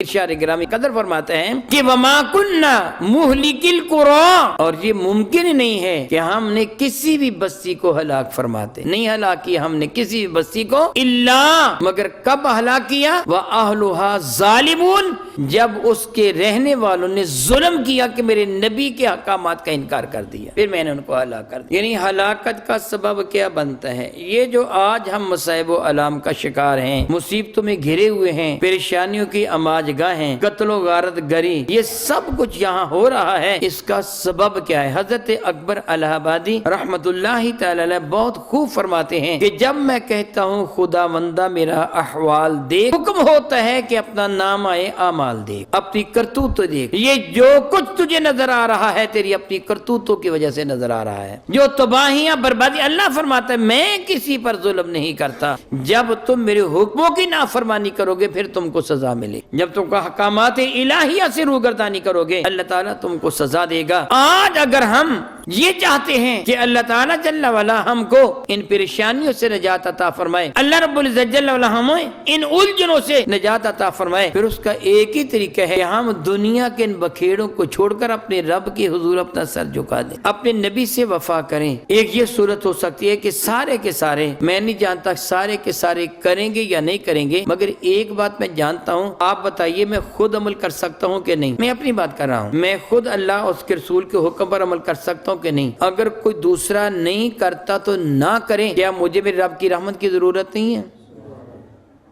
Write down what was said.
شاعر گرامی قدر فرماتے ہیں کہ وما کننا مہلکل قرى، اور یہ ممکن نہیں ہے کہ ہم نے کسی بھی بستی کو ہلاک فرماتے، نہیں ہلاک کیا ہم نے کسی بھی بستی کو، الا مگر کب ہلاک کیا، وَأَهْلُهَا ظَالِمُونَ، جب اس کے رہنے والوں نے ظلم کیا کہ میرے نبی کے احکامات کا انکار کر دیا، پھر میں نے ان کو ہلاک کر دیا۔ یعنی ہلاکت کا سبب کیا بنتا ہے؟ یہ جو آج ہم مصائب و آلام کا شکار ہیں، مصیبتوں میں گھرے ہوئے ہیں، پریشانیوں کی اماج گاہیں، قتل و غارت گری، یہ سب کچھ یہاں ہو رہا ہے، اس کا سبب کیا ہے؟ حضرت اکبر الہ آبادی رحمت اللہ تعالی علیہ بہت خوب فرماتے ہیں کہ جب میں کہتا ہوں خدا بندہ میرا احوال دیکھ، حکم ہوتا ہے کہ اپنا نام آئے اعمال دیکھ، اپنی کرتوت دیکھ، یہ جو کچھ تجھے نظر آ رہا ہے تیری اپنی کرتوتوں کی وجہ سے نظر آ رہا ہے، جو تباہیاں بربادی۔ اللہ فرماتا ہے میں کسی پر ظلم نہیں کرتا، جب تم میرے حکموں کی نافرمانی کرو گے پھر تم کو سزا ملے، جب تم کو احکامات الہیہ سے روگردانی کرو گے اللہ تعالیٰ تم کو سزا دے گا۔ آج اگر ہم یہ چاہتے ہیں کہ اللہ تعالیٰ جل وعلا ہم کو ان پریشانیوں سے نجات عطا فرمائے، اللہ رب العزت جل وعلا ہمیں ان الجھنوں سے نجات عطا فرمائے، پھر اس کا ایک ہی طریقہ ہے کہ ہم دنیا کے ان بکھیڑوں کو چھوڑ کر اپنے رب کے حضور اپنا سر جھکا دیں، اپنے نبی سے وفا کریں۔ ایک یہ صورت ہو سکتی ہے کہ سارے کے سارے، میں نہیں جانتا سارے کے سارے کریں گے یا نہیں کریں گے، مگر ایک بات میں جانتا ہوں، آپ بتائیے میں خود عمل کر سکتا ہوں کہ نہیں؟ میں اپنی بات کر رہا ہوں، میں خود اللہ اس کے رسول کے حکم پر عمل کر سکتا ہوں کہ نہیں؟ اگر کوئی دوسرا نہیں کرتا تو نہ کریں، کیا مجھے میرے رب کی رحمت کی ضرورت نہیں ہے؟